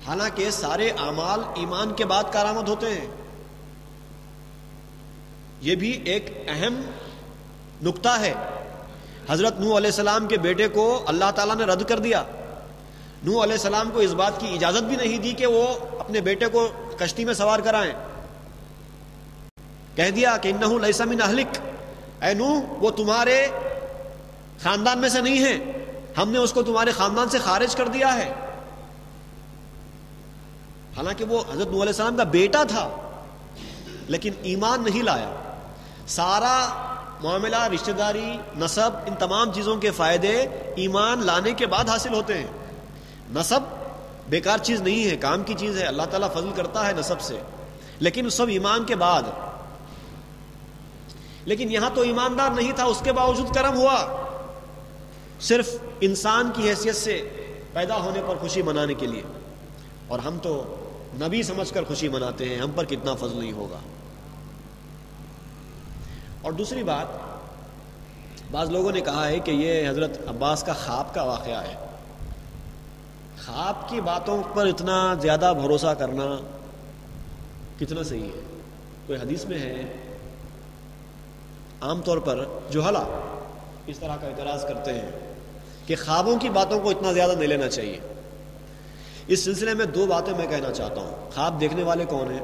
حالانکہ سارے اعمال ایمان کے بعد کارآمد ہوتے ہیں. یہ بھی ایک اہم نقطہ ہے. حضرت نوح علیہ السلام کے بیٹے کو اللہ تعالیٰ نے رد کر دیا. نوح علیہ السلام کو اس بات کی اجازت بھی نہیں دی کہ وہ اپنے بیٹے کو کشتی میں سوار کرائیں. کہہ دیا کہ انہ لیس من اہلک، اے نوح وہ تمہارے خاندان میں سے نہیں ہے، ہم نے اس کو تمہارے خاندان سے خارج کر دیا ہے. حالانکہ وہ حضرت نوح علیہ السلام کا بیٹا تھا لیکن ایمان نہیں لایا. سارا معاملہ، رشتہ داری، نسب، ان تمام چیزوں کے فائدے ایمان لانے کے بعد حاصل ہوتے ہیں. نسب بیکار چیز نہیں ہے، کام کی چیز ہے، اللہ تعالیٰ فضل کرتا ہے نسب سے، لیکن سب ایمان کے بعد. لیکن یہاں تو ایماندار نہیں تھا، اس کے باوجود کرم ہوا. صرف انسان کی حیثیت سے پیدا ہونے پر خوشی منانے کے لیے، اور ہم تو نبی سمجھ کر خوشی مناتے ہیں، ہم پر کتنا فضل نہیں ہوگا. اور دوسری بات، بعض لوگوں نے کہا ہے کہ یہ حضرت عباس کا خواب کا واقعہ ہے. خواب کی باتوں پر اتنا زیادہ بھروسہ کرنا کتنا صحیح ہے؟ کوئی حدیث میں ہے، عام طور پر جہلا اس طرح کا اعتراض کرتے ہیں کہ خوابوں کی باتوں کو اتنا زیادہ نہیں لینا چاہیے. اس سلسلے میں دو باتیں میں کہنا چاہتا ہوں. خواب دیکھنے والے کون ہیں؟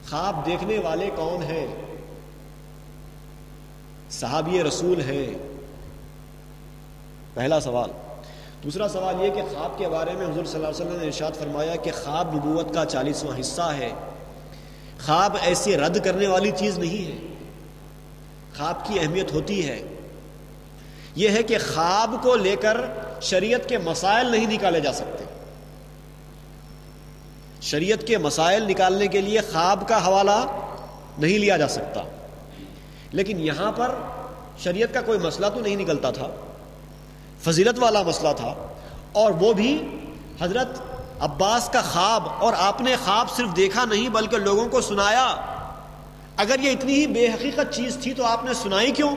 خواب دیکھنے والے کون ہیں؟ صحابی رسول ہیں، پہلا سوال. دوسرا سوال یہ کہ خواب کے بارے میں حضور صلی اللہ علیہ وسلم نے ارشاد فرمایا کہ خواب نبوت کا 40واں حصہ ہے. خواب ایسی رد کرنے والی چیز نہیں ہے. خواب کی اہمیت ہوتی ہے. یہ ہے کہ خواب کو لے کر شریعت کے مسائل نہیں نکالے جا سکتے. شریعت کے مسائل نکالنے کے لیے خواب کا حوالہ نہیں لیا جا سکتا. لیکن یہاں پر شریعت کا کوئی مسئلہ تو نہیں نکلتا تھا، فضیلت والا مسئلہ تھا، اور وہ بھی حضرت عباس کا خواب. اور آپ نے خواب صرف دیکھا نہیں بلکہ لوگوں کو سنایا. اگر یہ اتنی ہی بے حقیقت چیز تھی تو آپ نے سنائی کیوں؟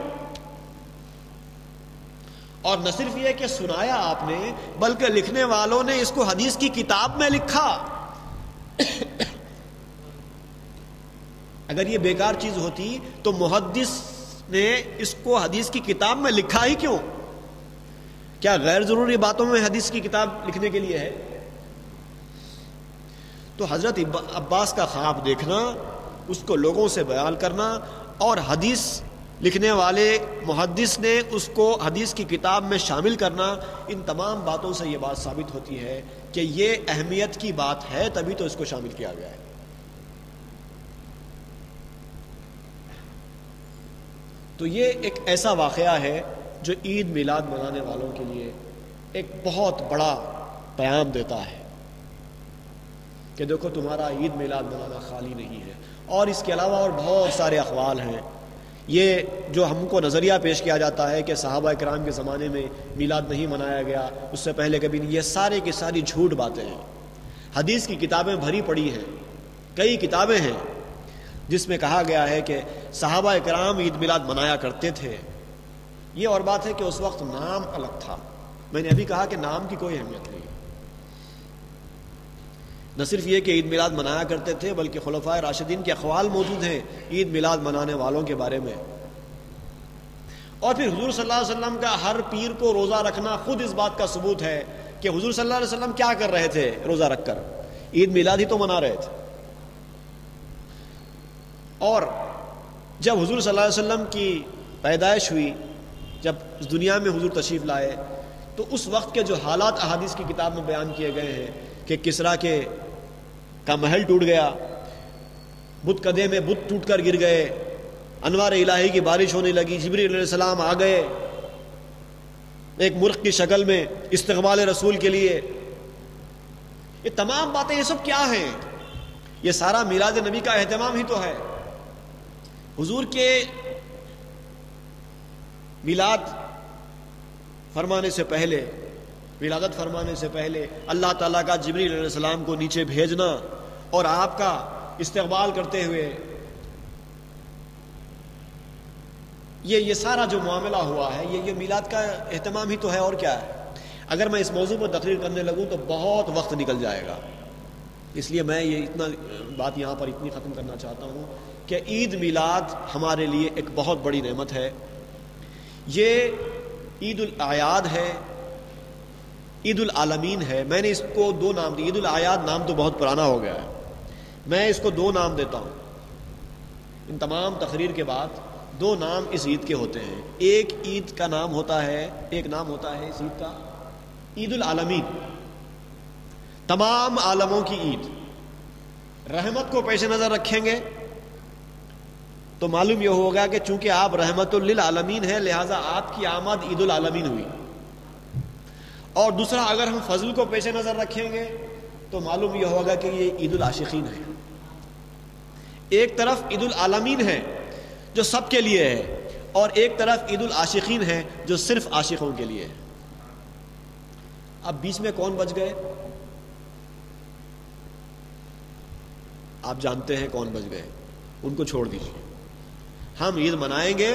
اور نہ صرف یہ کہ سنایا آپ نے، بلکہ لکھنے والوں نے اس کو حدیث کی کتاب میں لکھا. اگر یہ بیکار چیز ہوتی تو محدث نے اس کو حدیث کی کتاب میں لکھا ہی کیوں؟ کیا غیر ضروری باتوں میں حدیث کی کتاب لکھنے کے لیے ہے؟ تو حضرت عباس کا خواب دیکھنا، اس کو لوگوں سے بیان کرنا، اور حدیث لکھنے والے محدث نے اس کو حدیث کی کتاب میں شامل کرنا، ان تمام باتوں سے یہ بات ثابت ہوتی ہے کہ یہ اہمیت کی بات ہے، تبھی تو اس کو شامل کیا گیا ہے. تو یہ ایک ایسا واقعہ ہے جو عید میلاد منانے والوں کے لیے ایک بہت بڑا پیام دیتا ہے کہ دیکھو تمہارا عید میلاد منانا خالی نہیں ہے. اور اس کے علاوہ اور بہت سارے اقوال ہیں. یہ جو ہم کو نظریہ پیش کیا جاتا ہے کہ صحابہ اکرام کے زمانے میں میلاد نہیں منایا گیا، اس سے پہلے کبھی نہیں، یہ سارے کی ساری جھوٹ باتیں ہیں. حدیث کی کتابیں بھری پڑی ہیں، کئی کتابیں ہیں جس میں کہا گیا ہے کہ صحابہ اکرام عید میلاد منایا کرتے تھے. یہ اور بات ہے کہ اس وقت نام الگ تھا. میں نے ابھی کہا کہ نام کی کوئی اہمیت نہیں. نہ صرف یہ کہ عید میلاد منایا کرتے تھے بلکہ خلفائے راشدین کے اقوال موجود ہیں عید میلاد منانے والوں کے بارے میں. اور پھر حضور صلی اللہ علیہ وسلم کا ہر پیر کو روزہ رکھنا خود اس بات کا ثبوت ہے کہ حضور صلی اللہ علیہ وسلم کیا کر رہے تھے روزہ رکھ کر؟ عید میلاد ہی تو منا رہے تھے. اور جب حضور صلی اللہ علیہ وسلم کی پیدائش ہوئی، جب اس دنیا میں حضور تشریف لائے، تو اس وقت کے جو حالات احادیث کی کتاب میں بیان کیے گئے ہیں کہ کسریٰ کا محل ٹوٹ گیا، بت کدے میں بت ٹوٹ کر گر گئے، انوار الہی کی بارش ہونے لگی، جبریل علیہ السلام آ گئے ایک مرغ کی شکل میں استقبال رسول کے لیے. یہ تمام باتیں، یہ سب کیا ہیں؟ یہ سارا میلاد نبی کا اہتمام ہی تو ہے. حضور کے میلاد فرمانے سے پہلے، ولادت فرمانے سے پہلے اللہ تعالیٰ کا جبریل علیہ السلام کو نیچے بھیجنا اور آپ کا استقبال کرتے ہوئے یہ سارا جو معاملہ ہوا ہے، یہ میلاد کا اہتمام ہی تو ہے. اور کیا ہے؟ اگر میں اس موضوع پر تقریر کرنے لگوں تو بہت وقت نکل جائے گا، اس لیے میں یہ اتنا بات یہاں پر اتنی ختم کرنا چاہتا ہوں کہ عید میلاد ہمارے لیے ایک بہت بڑی نعمت ہے۔ یہ عید الاعیاد ہے، عید العالمین ہے۔ میں نے اس کو 2 نام دیے۔ عید الاعیاد نام تو بہت پرانا ہو گیا ہے، میں اس کو 2 نام دیتا ہوں۔ ان تمام تقریر کے بعد 2 نام اس عید کے ہوتے ہیں۔ ایک عید کا نام ہوتا ہے، ایک نام ہوتا ہے اس عید کا عید العالمین، تمام عالموں کی عید۔ رحمت کو پیش نظر رکھیں گے تو معلوم یہ ہوگا کہ چونکہ آپ رحمت للعالمین ہیں لہٰذا آپ کی آمد عید العالمین ہوئی۔ اور دوسرا اگر ہم فضل کو پیش نظر رکھیں گے تو معلوم یہ ہوگا کہ یہ عید العاشقین ہے۔ ایک طرف عید العالمین ہے جو سب کے لیے ہے، اور ایک طرف عید العاشقین ہے جو صرف عاشقوں کے لیے ہے۔ اب بیچ میں کون بچ گئے؟ آپ جانتے ہیں کون بچ گئے، ان کو چھوڑ دیجیے۔ ہم عید منائیں گے،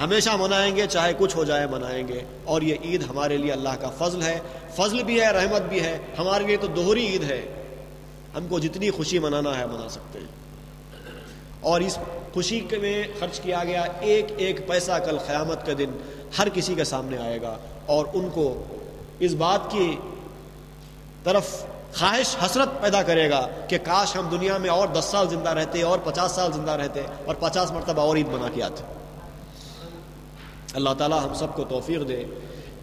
ہمیشہ منائیں گے، چاہے کچھ ہو جائے منائیں گے، اور یہ عید ہمارے لیے اللہ کا فضل ہے، فضل بھی ہے رحمت بھی ہے، ہمارے لیے تو دوہری عید ہے۔ ہم کو جتنی خوشی منانا ہے منا سکتے ہیں، اور اس خوشی میں خرچ کیا گیا ایک ایک پیسہ کل قیامت کے دن ہر کسی کے سامنے آئے گا، اور ان کو اس بات کی طرف خواہش حسرت پیدا کرے گا کہ کاش ہم دنیا میں اور 10 سال زندہ رہتے اور 50 سال زندہ رہتے اور 50 مرتبہ اور عید منا کے آتے۔ اللہ تعالی ہم سب کو توفیق دے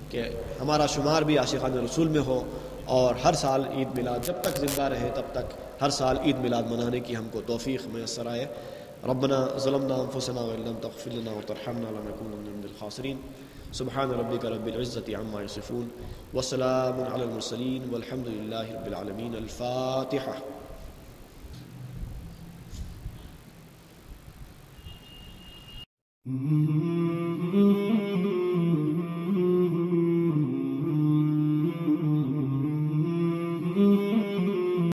کہ ہمارا شمار بھی عاشقان رسول میں ہو، اور ہر سال عید میلاد جب تک زندہ رہے تب تک ہر سال عید میلاد منانے کی ہم کو توفیق میسر آئے۔ ربنا ظلمنا انفسنا وان لم تغفر لنا وترحمنا لنكونن من الخاسرین۔ سبحان ربک رب العزة عما یصفون وسلام علی المرسلین والحمد للہ رب العالمین۔ الفاتحہ۔